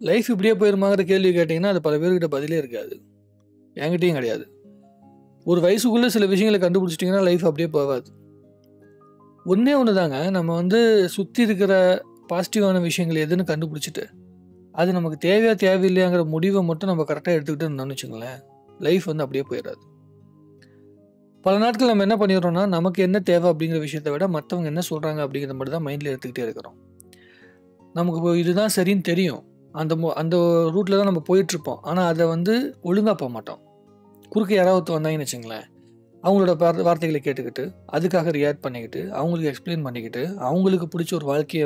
Life இப்படியே போயிருமாங்கிற கேள்வி கேட்டிங்கன்னா அது பல பேர்கிட்ட பதிலே இருக்காது, என்கிட்டயும் கிடையாது. ஒரு வயசுக்குள்ளே சில விஷயங்களை கண்டுபிடிச்சிட்டிங்கன்னா லைஃப் அப்படியே போகாது. ஒன்றே ஒன்று தாங்க, நம்ம சுற்றி இருக்கிற பாசிட்டிவான விஷயங்கள் எதுன்னு கண்டுபிடிச்சிட்டு அது நமக்கு தேவையா தேவையில்லையாங்கிற முடிவை மட்டும் நம்ம கரெக்டாக எடுத்துக்கிட்டு இருந்தோம்னு வச்சுங்களேன், லைஃப் அப்படியே போயிடாது. பல நாட்கள் நம்ம என்ன பண்ணிடுறோம்னா, நமக்கு என்ன தேவை அப்படிங்கிற விஷயத்தை விட மற்றவங்க என்ன சொல்கிறாங்க அப்படிங்கிறத மட்டும் தான் மைண்டில் எடுத்துக்கிட்டே இருக்கிறோம். நமக்கு இப்போ இதுதான் சரின்னு தெரியும், அந்த ரூட்டில் தான் நம்ம போயிட்டுருப்போம். ஆனால் அதை ஒழுங்காக போக மாட்டோம். குறுக்க யாராவது வந்தாங்கன்னு வச்சுங்களேன், அவங்களோட வார்த்தைகளை கேட்டுக்கிட்டு அதுக்காக ரியாக்ட் பண்ணிக்கிட்டு அவங்களுக்கு எக்ஸ்பிளைன் பண்ணிக்கிட்டு அவங்களுக்கு பிடிச்ச ஒரு வாழ்க்கையை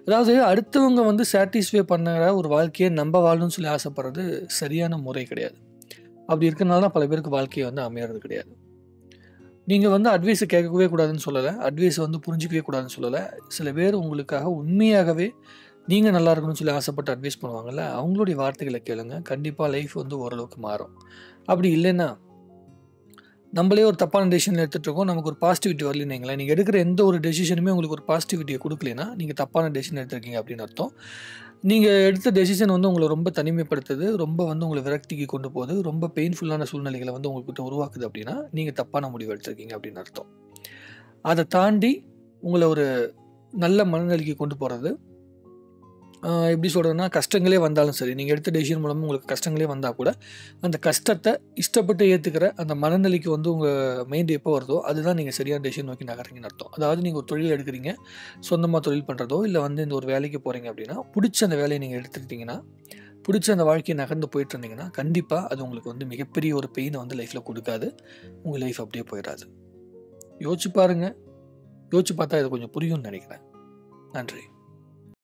அதாவது அடுத்தவங்க சாட்டிஸ்ஃபை பண்ணுற ஒரு வாழ்க்கையை நம்ம வாழணும்னு சொல்லி ஆசைப்படுறது சரியான முறை கிடையாது. அப்படி இருக்கிறனால தான் பல பேருக்கு வாழ்க்கையை அமையறது கிடையாது. நீங்கள் அட்வைஸை கேட்கவே கூடாதுன்னு சொல்லலை, அட்வைஸை புரிஞ்சிக்கவே கூடாதுன்னு சொல்லலை. சில பேர் உங்களுக்காக உண்மையாகவே நீங்கள் நல்லா இருக்கணும்னு சொல்லி ஆசைப்பட்டு அட்வைஸ் பண்ணுவாங்கள்ல, அவங்களுடைய வார்த்தைகளை கேளுங்க. கண்டிப்பாக லைஃப் ஓரளவுக்கு மாறும். அப்படி இல்லைன்னா நம்மளே ஒரு தப்பான டெசிஷன் எடுத்துகிட்டு இருக்கோம், நமக்கு ஒரு பாசிட்டிவிட்டி வரலீங்களா, நீங்கள் எடுக்கிற எந்த ஒரு டெசிஷனுமே உங்களுக்கு ஒரு பாசிட்டிவிட்டியை கொடுக்கலனா நீங்கள் தப்பான டெசிஷன் எடுத்துருக்கீங்க அப்படின்னு அர்த்தம். நீங்கள் எடுத்த டெசிஷன் உங்களை ரொம்ப தனிமைப்படுத்துது, ரொம்ப உங்களை விரக்திக்கு கொண்டு போகுது, ரொம்ப பெயின்ஃபுல்லான சூழ்நிலைகளை உங்கள்கிட்ட உருவாக்குது அப்படின்னா நீங்கள் தப்பான முடிவு எடுத்திருக்கீங்க அப்படின்னு அர்த்தம். அதை தாண்டி உங்களை ஒரு நல்ல மனநிலைக்கு கொண்டு போகிறது, எப்படி சொல்கிறதுனா, கஷ்டங்களே வந்தாலும் சரி, நீங்கள் எடுத்த டெசிஷன் மூலமாக உங்களுக்கு கஷ்டங்களே வந்தால் கூட அந்த கஷ்டத்தை இஷ்டப்பட்டு ஏற்றுக்கிற அந்த மனநிலைக்கு உங்கள் மைண்டு எப்போ வருதோ அதுதான் நீங்கள் சரியான டெசிஷன் நோக்கி நகர்றீங்கன்னு அர்த்தம். அதாவது நீங்கள் ஒரு தொழில் எடுக்கிறீங்க, சொந்தமாக தொழில் பண்ணுறதோ இல்லை இந்த ஒரு வேலைக்கு போகிறீங்க அப்படின்னா, பிடிச்ச அந்த வேலையை நீங்கள் எடுத்துக்கிட்டிங்கன்னா, பிடிச்ச அந்த வாழ்க்கையை நகர்ந்து போயிட்டு இருந்தீங்கன்னா கண்டிப்பாக அது உங்களுக்கு மிகப்பெரிய ஒரு பெயினை லைஃப்பில் கொடுக்காது. உங்கள் லைஃப் அப்படியே போயிடாது. யோசிச்சு பாருங்கள். யோசிச்சு பார்த்தா இது கொஞ்சம் புரியும்னு நினைக்கிறேன். நன்றி.